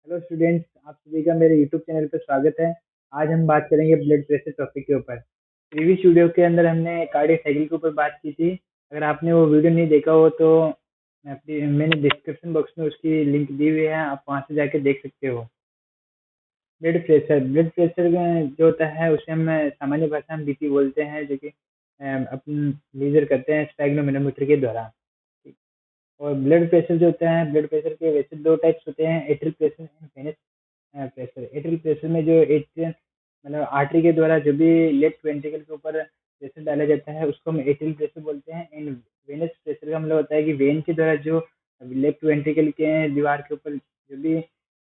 Hello students, आप सभी का मेरे यूट्यूब चैनल पर स्वागत है। आज हम बात करेंगे ब्लड प्रेशर टॉपिक के ऊपर। प्रीवियस वीडियो के अंदर हमने कार्डियक साइकिल के ऊपर बात की थी। अगर आपने वो वीडियो नहीं देखा हो तो मैंने डिस्क्रिप्शन बॉक्स में उसकी लिंक दी हुई है, आप वहाँ से जाके देख सकते हो। ब्लड प्रेशर जो होता है उसे हम सामान्य भाषा में बीपी बोलते हैं, जो कि अपन मेजर करते हैं स्फेग्नोमेनोमीटर के द्वारा। और ब्लड प्रेशर जो होता है, ब्लड प्रेशर के वैसे दो टाइप्स होते हैं, atrial pressure and venous pressure. Atrial pressure में जो एट्रियल मतलब आर्टरी के द्वारा जो भी लेफ्ट वेंट्रिकल के ऊपर प्रेशर डाला जाता है उसको हम एट्रियल प्रेशर बोलते हैं। एंड वेनस प्रेशर का मतलब होता है कि वेन के द्वारा जो लेफ्ट वेंट्रिकल के दीवार के ऊपर जो भी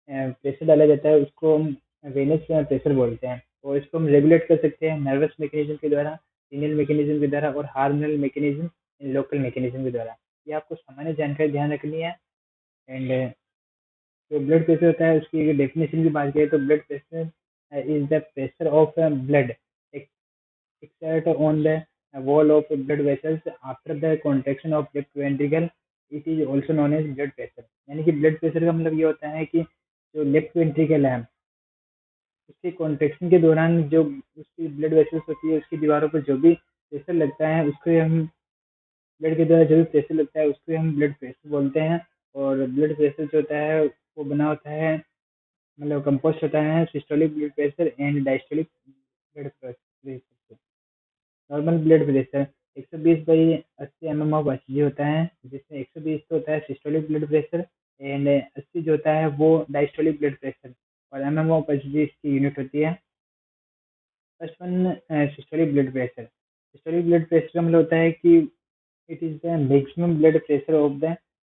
प्रेशर डाला जाता है उसको हम वेनस प्रेशर बोलते हैं। और इसको हम रेगुलेट कर सकते हैं नर्वस मैकेनिज्म के द्वारा, सीनियल मैकेनिज्म के द्वारा और हार्मोनल मैकेनिज्म, लोकल मैकेनिज्म के द्वारा। ये आपको सामान्य जानकारी ध्यान रखनी है। एंड जो ब्लड प्रेशर होता है उसकी डेफिनेशन की बात करें तो blood pressure is the pressure of blood exert on the wall of blood vessels after the contraction of left ventricle. It is also known as blood pressure। यानी कि ब्लड प्रेशर का मतलब ये होता है कि जो लेफ्ट वेंट्रिकल है उसके कॉन्ट्रेक्शन के दौरान जो उसकी ब्लड वेसल्स होती है उसकी दीवारों पर जो भी प्रेशर लगता है उसको हम ब्लड के द्वारा जो भी प्रेशर लगता है उसको हम ब्लड प्रेशर बोलते हैं। और ब्लड प्रेशर जो होता है वो बना होता है, मतलब कंपोस्ट होता है systolic blood pressure and diastolic blood pressure. Normal blood pressure 120 by 80 M M of H G होता है, जिसमें 120 तो होता है सिस्टोलिक ब्लड प्रेशर एंड 80 जो होता है वो डायस्टोलिक ब्लड प्रेशर। और M M of H G इसकी यूनिट होती है। First one, systolic blood pressure. Systolic blood pressure का मतलब होता है कि it is the maximum blood pressure of the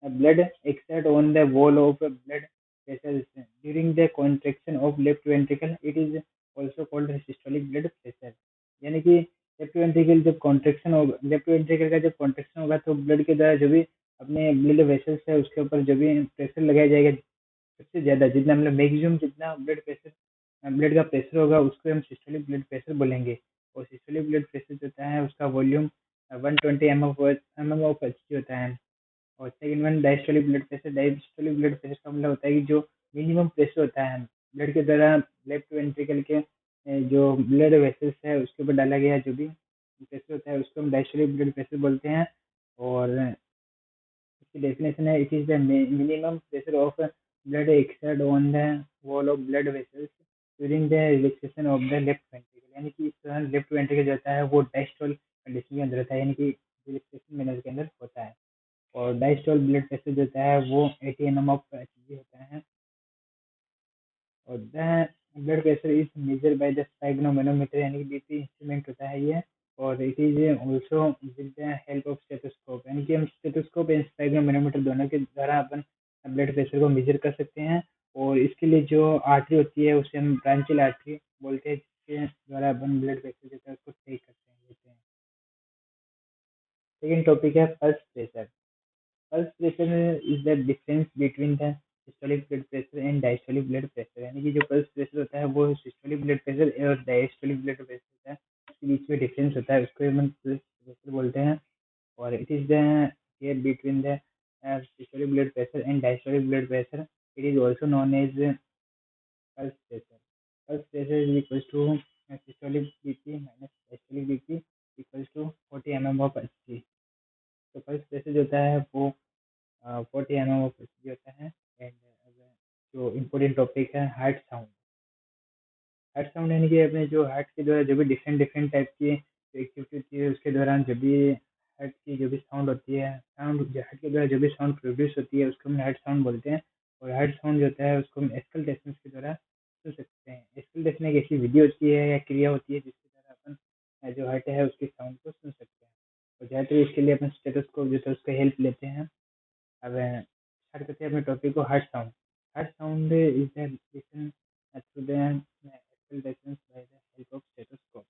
blood exert on the wall of blood vessels during the contraction of left ventricle. It is also called systolic blood pressure। यानी कि left ventricle जब contraction होगा, left ventricle का जब contraction होगा तो blood के द्वारा जो भी अपने ब्लड वेसल्स है उसके ऊपर जो भी प्रेशर लगाया जाएगा, सबसे ज़्यादा जितना मतलब मैक्सिमम जितना ब्लड का प्रेशर होगा उसको हम सिस्टोलिक ब्लड प्रेशर बोलेंगे। और सिस्टोलिक ब्लड प्रेशर जो होता है उसका वॉल्यूम 120 एम ऑफ एच होता है। और second one diastolic blood pressure. Diastolic blood pressure का मतलब होता है कि जो मिनिमम प्रेशर होता है ब्लड के द्वारा लेफ्ट वेंट्रिकल के जो ब्लड वेसल्स है उसके ऊपर डाला गया जो भी प्रेशर होता है उसको हम डायस्टोलिक ब्लड प्रेशर बोलते हैं। और इसकी डेफिनेशन है, it is the minimum pressure of blood exert on the wall of blood vessels during the relaxation of the left ventricle. यानी कि इस दौरान लेफ्ट वेंट्रिकल जो होता है वो डायस्टोल कंडीशन के अंदर होता है, यानी कि रिलैक्सेशन मैनर के अंदर होता है। और डायस्टोल ब्लड प्रेशर जो होता है वो 80 M M of H G होता है। और the blood pressure is measure by the sphygmomanometer, यानी कि बीपी इंस्ट्रूमेंट होता है ये। और it is also with the help of stethoscope, यानी कि हम स्टेथोस्कोप एंड स्फेग्नोमेनोमीटर दोनों के द्वारा अपन ब्लड प्रेशर को मेजर कर सकते हैं। और इसके लिए जो आर्टरी होती है उसे हम ब्रांचियल आर्टरी बोलते हैं, जिसके द्वारा अपन ब्लड प्रेशर जो है उसको सही करते हैं लेते हैं। सेकेंड टॉपिक है pulse pressure. Pulse pressure is the difference between the systolic blood pressure and diastolic blood pressure. यानी कि जो पल्स प्रेशर होता है वो सिस्टोलिक ब्लड प्रेशर और डायस्टोलिक ब्लड प्रेशर होता है, उसके बीच में डिफरेंस होता है, उसको हम पल्स प्रेशर बोलते हैं। और it is the gap between the systolic blood pressure and diastolic blood pressure. It is also known as pulse pressure. Pulse pressure is equal to systolic BP minus diastolic BP equal to 40 M M of H G. तो pulse pressure जो होता है वो 40 M M of H G होता है। And जो important topic है heart sound. Heart sound यानी कि अपने जो हार्ट के द्वारा जो भी डिफरेंट डिफरेंट टाइप की एक्टिविटी होती है उसके दौरान जो भी हार्ट की जो भी साउंड होती है, साउंड जो हार्ट के द्वारा जो भी साउंड प्रोड्यूस होती है उसको हम हार्ट साउंड बोलते हैं। और हार्ट साउंड जो होता है उसको हम एक्सकलटेशंस के द्वारा सुन सकते हैं। एक्सकलटेशन एक ऐसी विधि होती है या क्रिया होती है जिसके द्वारा अपन जो हार्ट है उसकी साउंड को सुन सकते हैं। और ज़्यादातर इसके लिए अपन स्टेथोस्कोप जो है उसका हेल्प लेते हैं। अब स्टार्ट करते हैं अपने टॉपिक को, heart sound. Heart sound is the listen through the expectations by the help of stethoscope.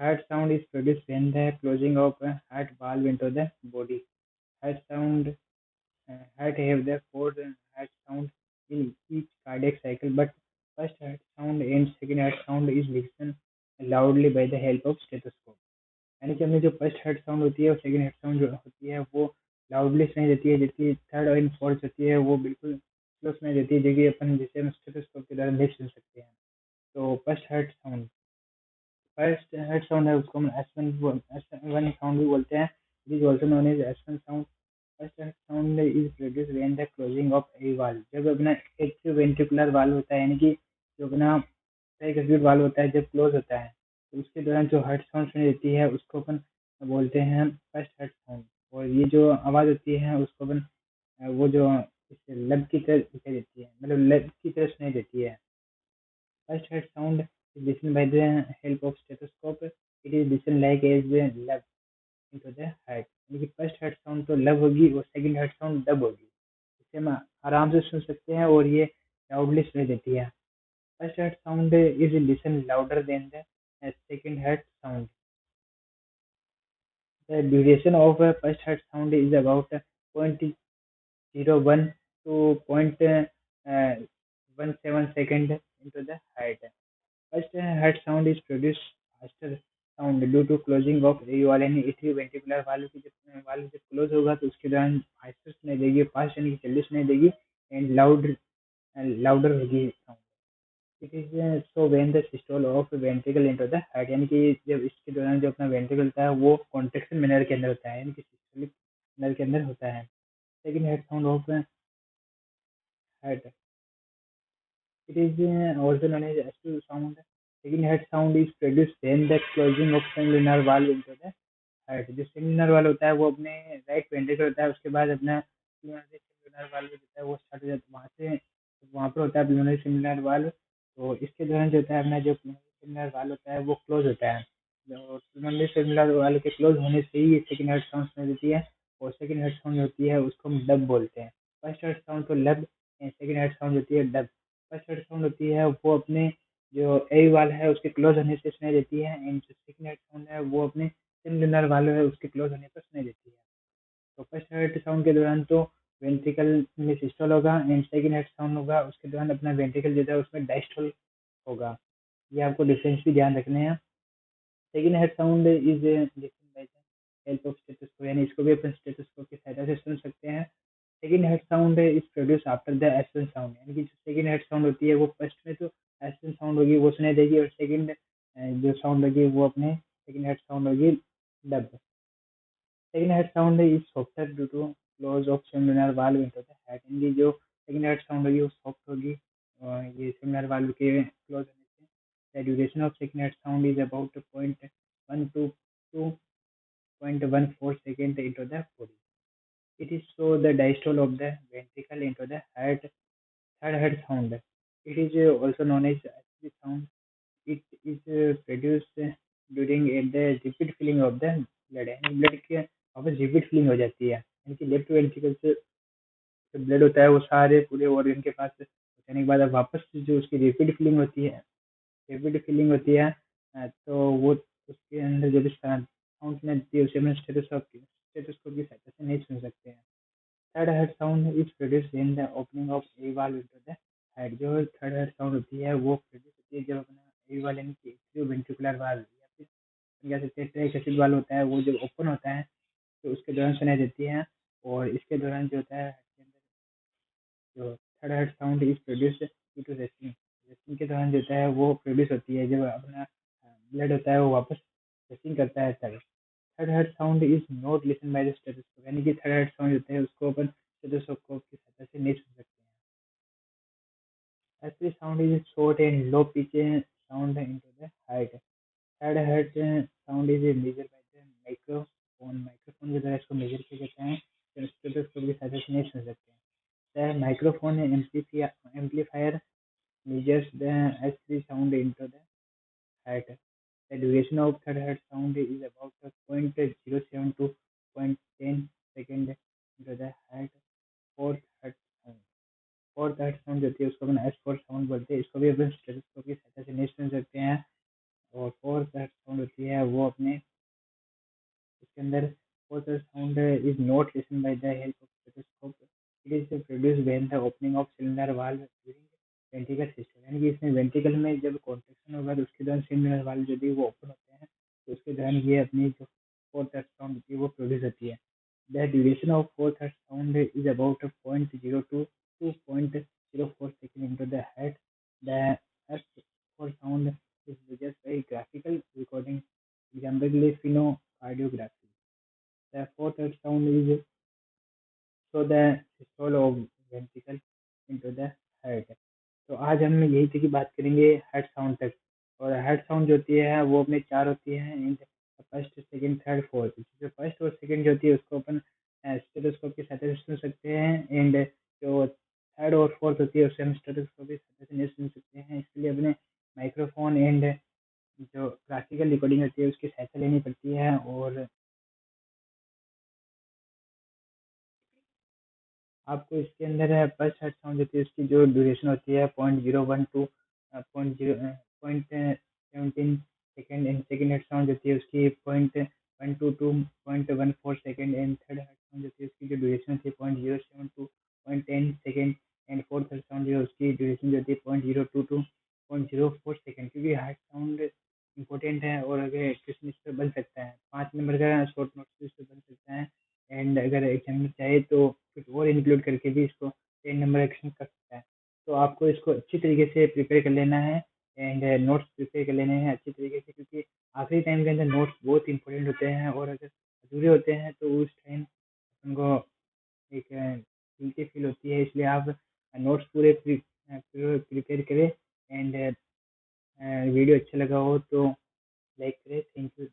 Heart sound is produced when the closing of a heart valve into the body. Heart sound, heart have the four heart sound in each cardiac cycle, but first heart sound and second heart sound is listened loudly by the help of stethoscope। यानी कि हमें जो first head sound होती है और second heart sound जो होती है वो लाउडली सुनाई देती है, जबकि थर्ड और फोर्थ होती है वो बिल्कुल स्लो सुनाई देती है, जो कि अपन जिसे हम स्टेथोस्कोप के द्वारा नहीं सुन सकते हैं। तो फर्स्ट हर्ट साउंड है, उसको हम एस वन साउंड भी बोलते हैं। It is also known as S one sound. First heart sound is produce when the closing of a valve, जब अपना एक वेंट्रिकुलर वाल्व होता है, यानी कि जो अपना ट्राइकस्पिड वाल्व होता है, जब क्लोज होता है, तो उसके दौरान जो हर्ट साउंड सुनाई देती है उसको अपन बोलते हैं फर्स्ट हर्ट साउंड। और ये जो आवाज़ होती है उसको अपन वो जो इस लब की तरह दिखाई देती है, मतलब लब की तरह सुनाई देती है। First head sound is listened by the help of stethoscope. It is listened like as a love into the head. यानी कि फर्स्ट हेड साउंड तो लब होगी और सेकंड हेड साउंड डब होगी। इसे हम आराम से सुन सकते हैं और ये लाउडली सुनाई देती है। First head sound is listen louder than the second heart sound. The duration of first head sound is about 0.01 to 0.17 second into the head. First head sound is produced faster sound due to closing of ए वाले यानी atrioventricular valve जब close होगा तो उसके दौरान faster सुनाई देगी, fast यानी कि जल्दी सुनाई देगी, एंड लाउडर होगी sound. It is so when the systole of ventricle into the heart, यानी कि जब इसके दौरान जो अपना वेंट्रिकल होता है वो कॉन्ट्रेक्शन मैनर के अंदर होता है, यानी कि सिस्टोलिक मैनर के अंदर होता है। Second heart sound of heart, it is also known as S2 sound. Second head sound is produced when the closing of lunar valve into the heart. जो सिमिलर वाल होता है वो अपने राइट वेंट्रिकल होता है, उसके बाद अपना सिमिलर वाल्व होता है वो स्टार्ट हो जाता है, वहाँ पर होता है प्लूनरी सिमिलर वाल्व। तो इसके दौरान जो होता है अपना जो सिमिलर वाल्व होता है वो क्लोज होता है। जो प्लूनरी सिमिलर वाल्व के क्लोज होने से ही सेकंड हेड साउंड सुनाई देती है, और सेकंड हेड साउंड होती है उसको हम डब बोलते हैं। फर्स्ट हेड साउंड तो लब, सेकंड हेड साउंड होती है डब। फर्स्ट हेड साउंड होती है वो अपने जो ए वाल है उसके क्लोज होने से सुनाई देती है, एंड जो सेकंड हेड साउंड है वो अपने सिमिलर वाल्व है उसके क्लोज होने पर सुनाई देती है। तो फर्स्ट हेड साउंड के दौरान तो वेंट्रिकल में सिस्टोल होगा, एंड सेकंड हेड साउंड होगा उसके दौरान अपना वेंट्रिकल जो है उसमें डायस्टोल होगा। ये आपको डिफरेंस भी ध्यान रखने हैं। Second heart sound is listen by the help of stethoscope, यानी इसको भी अपन स्टेथोस्कोप की सहायता से सुन सकते हैं। Second heart sound is produce after the S1 sound, यानी कि जो सेकंड हेड साउंड होती है वो फर्स्ट में तो एस1 साउंड होगी वो सुनाई देगी, और सेकंड जो साउंड होगी वो अपने सेकंड हेड साउंड होगी dub. Second heart sound is softer due to close of semilunar valve into the heart, यानी जो सेकंड हेड साउंड होगी वो सॉफ्ट होगी और ये सेमिनर वाल्व के क्लोज होने से। The duration of second heart sound is about 0.1 to 2.14 second into the body. It is so the diastole of the ventricle into the heart, third head sound. It is also known as acidic sound. It is produced during the repeat filling of the blood, यानी blood के वापस repeat filling हो जाती है, यानी कि left ventricle से जो ब्लड होता है वो सारे पूरे ऑर्गन के पास जाने के बाद अब वापस जो उसकी रिपीट फिलिंग होती है, तो वो उसके अंदर जो भी साउंड सुनाई उसे हम स्टेथोस्कोप की सहायता से नहीं सुन सकते हैं। Third heart sound is produce in the opening of a valve into the head. जो थर्ड हेड साउंड होती है वो प्रोड्यूस होती है जब अपना ए वाल यानी कि वेंट्रिकुलर वाल्व या फिर कह सकते हैं ट्राइकस्पिड वाल्व होता है वो जब ओपन होता है तो उसके दौरान सुनाई देती है। और इसके दौरान जो होता है इसके अंदर जो third heart sound is produce due to resting, resting के दौरान जो होता है वो प्रोड्यूस होती है जब अपना ब्लड होता है वो वापस रेस्टिंग करता है तब। Third heart sound is not listen by the stethoscope, यानी कि थर्ड हेड साउंड होता है उसको अपन स्टेथोस्कोप की सहायता से नहीं सुन सकते हैं। Every sound is short and low pitch sound into the height. Third head sound is measured by the microphone, microphone के द्वारा इसको मेजर किया जाता है, तो स्टेथोस्कोप की सहायता से नहीं सुन सकते हैं। The microphone amplifier measures the S3 sound into the height. The duration of third head sound is about 0.07 to 0.10 second into the height. Fourth head sound, fourth head sound जो होती है उसको अपन S4 साउंड बोलते हैं, इसको भी अपन stethoscope की सहायता से नहीं सुन सकते हैं। और फोर्थ हेड साउंड होती है वो अपने इसके अंदर fourth head sound is not listen by the help of stethoscope. It is produce when the opening of cylinder valve during ventricle system, यानी कि इसमें वेंट्रिकल में जब कॉन्ट्रेक्शन होगा तो उसके दौरान सिलिंडर वाल्व जो भी वो ओपन होते हैं, तो उसके दौरान ये अपनी जो फोर्थ हेड साउंड होती है वो प्रोड्यूस होती है। The duration of fourth head sound is about 0.02 2.04 seconds into the head. The F4 sound is just a graphical recording, example phenocardiography. The fourth sound is so the systole of ventricle into the head. तो आज हम यही तक की बात करेंगे head sound तक। और हेड साउंड जो होती है वो अपने चार होती है, फर्स्ट सेकंड थर्ड फोर्थ। जो फर्स्ट और सेकंड जो होती है उसको अपन स्टेथोस्कोप की सहायता से सुन सकते हैं, एंड जो थर्ड और फोर्थ होती है उसे हम स्टेथोस्कोप की सहायता से नहीं सुन सकते हैं। इसके लिए अपने माइक्रोफोन एंड जो क्लासिकल रिकॉर्डिंग होती है उसकी सहायता लेनी पड़ती है। और आपको इसके अंदर फर्स्ट हेड साउंड होती है उसकी जो ड्यूरेशन होती है 0.012 0.17 second, and second head sound होती है उसकी 0.122 0.14 second, and third heart sound होती है उसकी जो ड्यूरेशन होती है 0.072 0.10 second, and fourth head sound जो है उसकी ड्यूरेशन जो होती है 0.022 0.04 सेकेंड। क्योंकि हेड साउंड इंपॉर्टेंट है और अगर क्वेश्चन इस पर बन सकता है, 5 नंबर का शॉर्ट नोट्स इस पर बन सकता है, एंड अगर एग्जामिनर चाहे तो कुछ और इंक्लूड करके भी इसको 10 नंबर एक्शन कर सकता है। तो आपको इसको अच्छी तरीके से प्रिपेयर कर लेना है, एंड नोट्स प्रिपेयर कर लेने हैं अच्छी तरीके से, क्योंकि आखिरी टाइम के अंदर नोट्स बहुत इंपॉर्टेंट होते हैं, और अगर अधूरे होते हैं तो उस टाइम उनको एक गिल्टी फील होती है। इसलिए आप नोट्स पूरे प्रिपेयर करें, एंड वीडियो अच्छा लगा हो तो लाइक करें। Thank you.